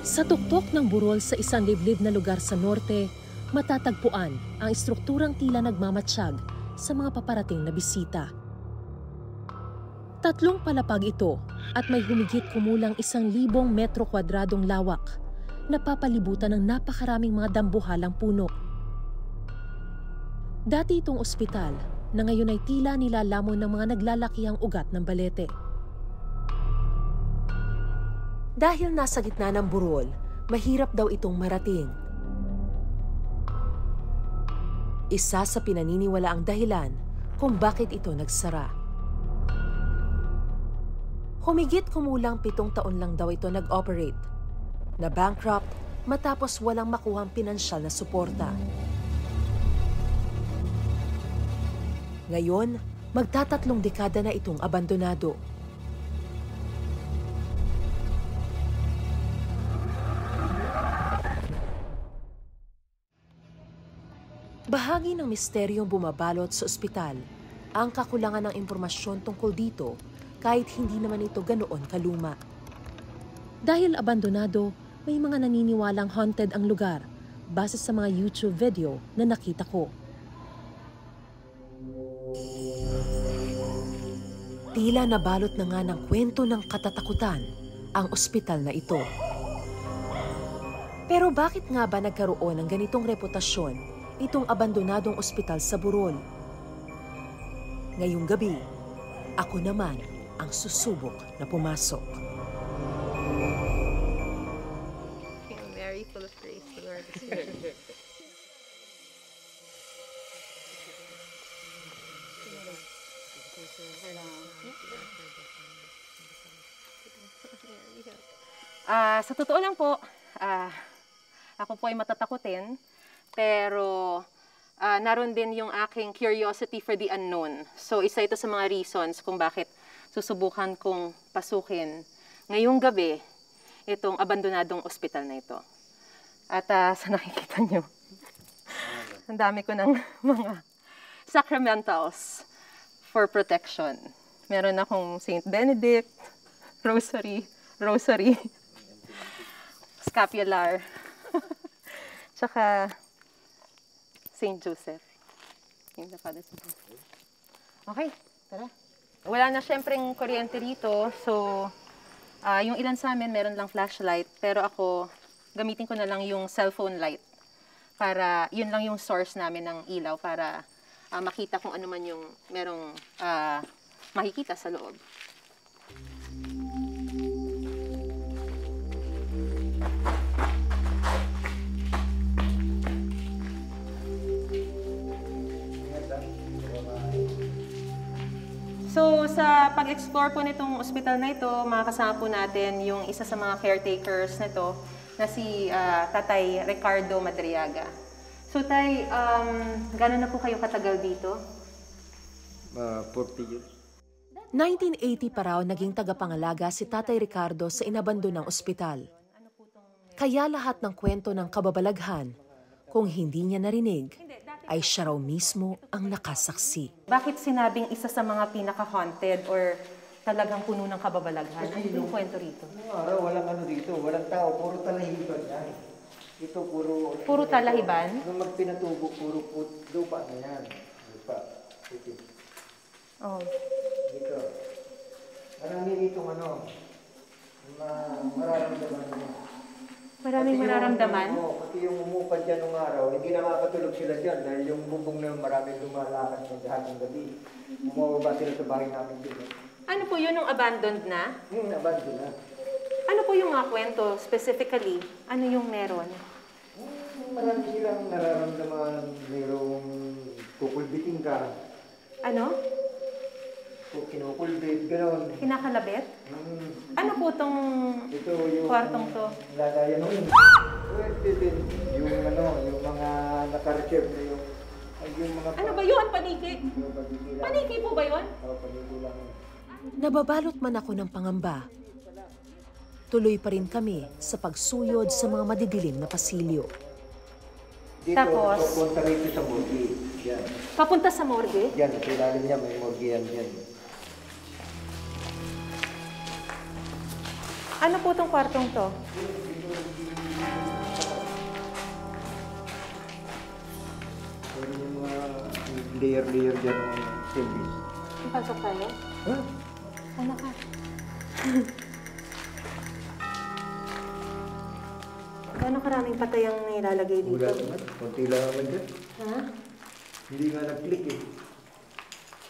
Sa tuktok ng burol sa isang liblib na lugar sa norte, matatagpuan ang estrukturang tila nagmamatsyag sa mga paparating na bisita. 3 palapag ito at may humigit kumulang 1,000 metro kwadradong lawak na papalibutan ng napakaraming mga dambuhalang puno. Dati itong ospital na ngayon ay tila nilalamon ng mga naglalakihang ugat ng balete. Dahil nasa gitna ng burol, mahirap daw itong marating. Isa sa pinaniniwalaang dahilan kung bakit ito nagsara. Humigit kumulang 7 taon lang daw ito nag-operate. Na-bankrupt matapos walang makuhang pinansyal na suporta. Ngayon, magtatatlong dekada na itong abandonado. Bahagi ng misteryong bumabalot sa ospital ang kakulangan ng impormasyon tungkol dito kahit hindi naman ito ganoon kaluma. Dahil abandonado, may mga naniniwalang haunted ang lugar base sa mga YouTube video na nakita ko. Tila nabalot na nga ng kwento ng katatakutan ang ospital na ito. Pero bakit nga ba nagkaroon ng ganitong reputasyon itong abandonadong ospital sa burol? Ngayong gabi, ako naman ang susubok na pumasok. Hail Mary, full of grace, the Lord is with you. Sa totoo lang po, ako po ay matatakutin, pero naroon din yung aking curiosity for the unknown. So isa ito sa mga reasons kung bakit susubukan kong pasukin ngayong gabi itong abandonadong ospital na ito. At sa nakikita nyo, ang dami ko ng mga sacramentals for protection. Meron akong Saint Benedict, rosary, scapular, tsaka Saint Joseph. Okay, tara. Wala na syempreng kuryente rito, so yung ilan sa amin meron lang flashlight, pero ako gamitin ko na lang yung cellphone light para yun lang yung source namin ng ilaw para makita kung ano man yung merong makikita sa loob. So, sa pag-explore po nitong ospital na ito, makakasama po natin yung isa sa mga caretakers nito na si Tatay Ricardo Madriaga. So, Tay, gano'n na po kayo katagal dito? 40 years. 1980 pa raw naging tagapangalaga si Tatay Ricardo sa inabandonang ospital. Kaya lahat ng kwento ng kababalaghan, kung hindi niya narinig, ay siya raw mismo ang nakasaksi. Bakit sinabing isa sa mga pinaka-haunted or talagang puno ng kababalaghan? Ano yung kwento rito? Noong araw, walang ano dito, walang tao, puro talahiban yan. Ito Puro talahiban? Nung magpinatubo, puro lupa na yan. Lupa. Ito. Oh. Dito. Marami dito mararamdaman mo. Maraming mararamdaman? Pati yung umupad dyan nung araw, hindi nakakatulog sila dyan dahil yung bubong na maraming lumalakad ng lahat ng gabi. Bumababa sila sa bahay namin dito. Ano po yun, yung abandoned na? Abandoned na. Ano po yung mga kwento specifically? Ano yung meron? Marami silang nararamdaman, mayroong kukulbitin ka. Ano? Kinukulbit, gano'n. Kinakalabit? Ano po tong Ito yung kwartong to? lagayan mo. Yung yung mga naka-reserve na yung mga... Ano ba yun? Paniki? Yung paniki lang. Paniki po ba yun? Oo, paniki lang. Nababalot man ako ng pangamba. Tuloy pa rin kami sa pagsuyod sa mga madidilim na pasilyo. Dito, Tapos? papunta rito sa morgue. Yan. Papunta sa morgue? Yan, sa ilalim niya may morgue yan. Ano po tong kwartong to? Ito layer-layer dyan ng service. Ipasok tayo? Ha? Ano ka? Gano'ng karaming patay ang nilalagay dito? Wala naman. Kunti lang naman dyan. Ha? Hindi nga nag-click eh.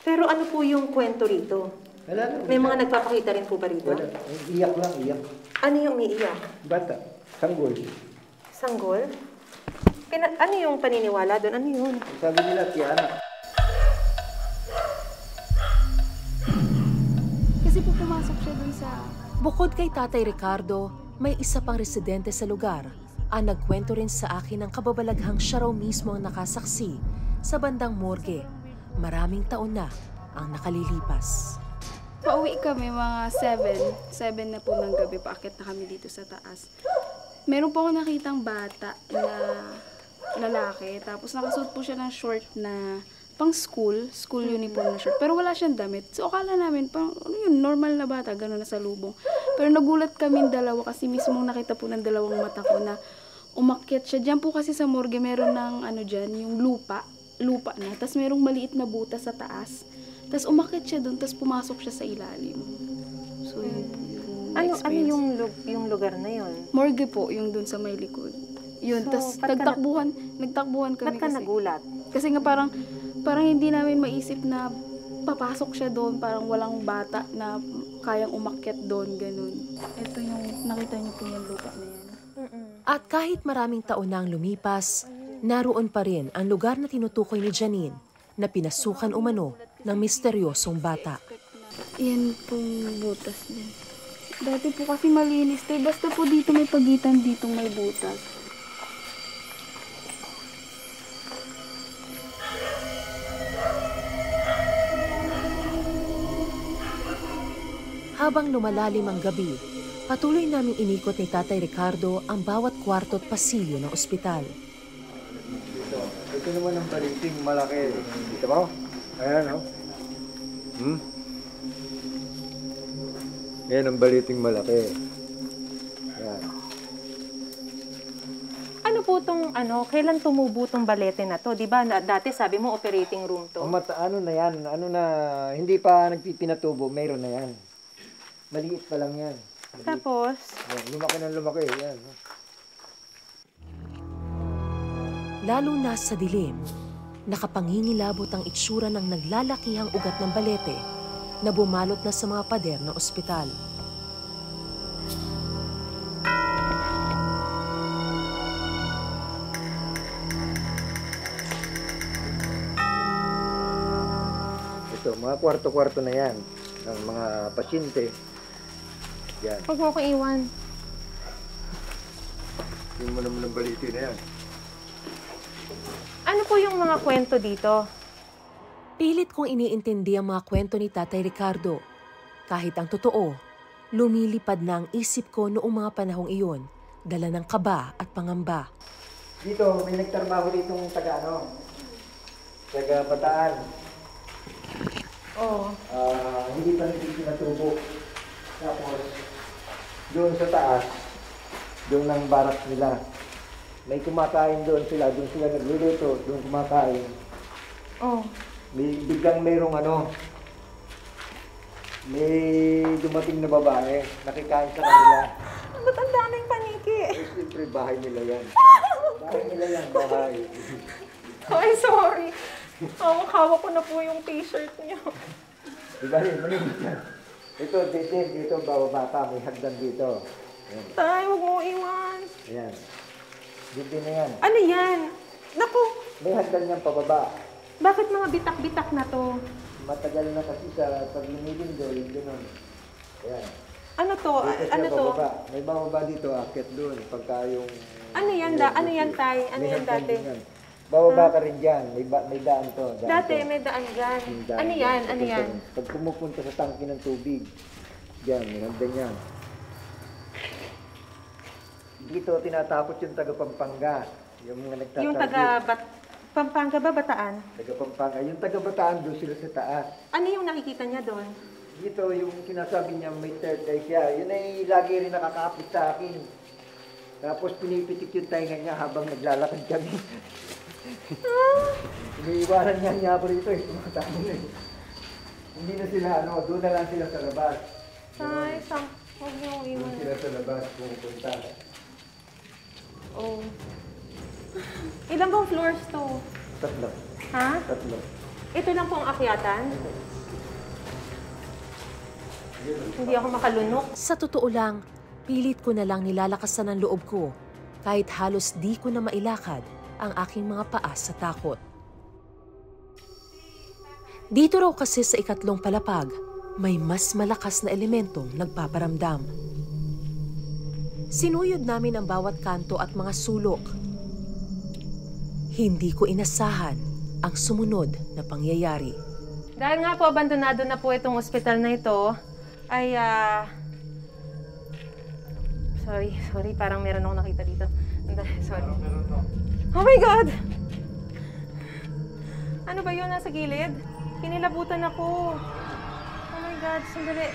Pero ano po yung kwento rito? Wala na. May mga nagpapakita rin po ba rito? Wala. Iyak lang, iyak. Ano yung umiiyak? Bata. Sanggol. Sanggol? Ano yung paniniwala doon? Ano yun? Sabi nila, Tiana. Kasi po pumasok siya dun sa... Bukod kay Tatay Ricardo, may isa pang residente sa lugar ang nagkwento rin sa akin ng kababalaghang siya raw mismo ang nakasaksi sa bandang morgue. Maraming taon na ang nakalilipas. Pauwi kami mga 7 na po ng gabi, paakit na kami dito sa taas. Meron po ako nakitang bata na lalaki, tapos nakasuot po siya ng short na pang school uniform na short, pero wala siyang damit. So akala namin, parang ano yun, normal na bata, gano'n na sa lubong. Pero nagulat kami dalawa kasi mismo nakita po ng dalawang mata ko na umakyat siya. Diyan po kasi sa morgue meron ng ano dyan, yung lupa na, tapos merong maliit na butas sa taas. Tapos umakyat siya doon, tapos pumasok siya sa ilalim. So yun po yung Ano experience. yung lugar na yun? Morgue po, yung doon sa may likod. Yun, So, tapos ba't ka nagtakbuhan kami Ba't ka kasi. nagulat? Kasi nga parang hindi namin maisip na papasok siya doon, parang walang bata na kayang umakyat doon, ganun. Ito yung nakita niyo po yung lupa na yan. At kahit maraming taon na ang lumipas, naroon pa rin ang lugar na tinutukoy ni Janine na pinasukan umano ng misteryosong bata. Yan pong butas niya. Dati po kasi malinis tayo, basta po dito may pagitan dito may butas. Habang lumalalim ang gabi, patuloy naming inikot ni Tatay Ricardo ang bawat kwarto at pasilyo ng ospital. Ito naman ang baliting malaki. Dito ba? Ayan, oh. Ayan ang baliting malaki. Ayan. Ano po tong, kailan tumubo tong balete na to? Di ba, dati sabi mo operating room to. Ano na yan? Hindi pa nagpipinatubo, mayroon na yan. Maliit pa lang yan. Maliit. Tapos, Ayan, lumaki ng lumaki. Yan. Lalo na sa dilim, nakapangingilabot ang itsura ng naglalakihang ugat ng balete na bumalot na sa mga pader ng ospital. Ito, mga kwarto-kwarto na yan ng mga pasyente. Yan. huwag mo ko iwan. Yung mo naman ng baliti na yan. Ano po yung mga kwento dito? Pilit kong iniintindi ang mga kwento ni Tatay Ricardo. Kahit ang totoo, lumilipad na ang isip ko noong mga panahong iyon, dala ng kaba at pangamba. Dito, may nagtrabaho ditong taga Bataan. Oo. Hindi pa nagpipinatubo. Tapos, doon sa taas, doon ang barak nila. May kumakain doon sila nagluluto, doon kumakain. Oh. Biglang mayroong may dumating na babae, nakikain sa kanila. Ba't ang daming paniki? Siyempre, bahay nila yan. Bahay nila yan, bahay. Ay, sorry. Hawak ko na po yung t-shirt niyo. Diba rin, manimit yan. Dito, bata, may hagdan dito. Ayan. Tay, huwag mo iwan. Ayan. Dito na yan. Ano yan? Naku, May hagdan yan pababa. bakit mga bitak-bitak na to? Matagal na kasi sa paglilindol, gano'n. Ayan. Ano to? Dito siya Ano to? bababa. May bababa dito, akit doon. Pagka yung... Ano yan, ano yan, Tay? Ano May yan hagdan dati? din yan. Bababa ka rin dyan. May daan to. Dati to. may daan dyan. Yung daan Ano dyan. yan? Ano Papunta yan? rin. Pag pumupunta sa tangke ng tubig, dyan, may hagdan yan. Dito, tinatapos yung taga Pampanga. Yung mga nagtatarget. Yung taga Pampanga ba, Bataan? Taga Pampanga. Yung taga Bataan, doon sila sa taas. Ano yung nakikita niya doon? Dito, yung sinasabi niya may third eye siya. Yun ay lagi rin nakakapit sa akin. Tapos pinipitik yung tainga niya habang naglalakad kami. Iniiwanan niya ako rito eh. Tumatamo na eh. Hindi na sila, doon na lang sila sa labas. Ay, huwag niyo Doon iwan. sila sa labas, pupunta. Oh. Ilan bang floors to? Tatlo. Ha? Tatlo. Ito lang po ang akyatan? Hindi ako makalunok. Sa totoo lang, pilit ko na lang nilalakasan ang loob ko kahit halos di ko na mailakad ang aking mga paa sa takot. Dito raw kasi sa ikatlong palapag, may mas malakas na elementong nagpaparamdam. Sinuyod namin ang bawat kanto at mga sulok. Hindi ko inasahan ang sumunod na pangyayari. Dahil nga po abandonado na po itong ospital na ito, ay sorry, parang meron akong nakita dito. Sorry. Oh my God! Ano ba yun nasa gilid? Pinilabutan ako. Oh my God, sandali.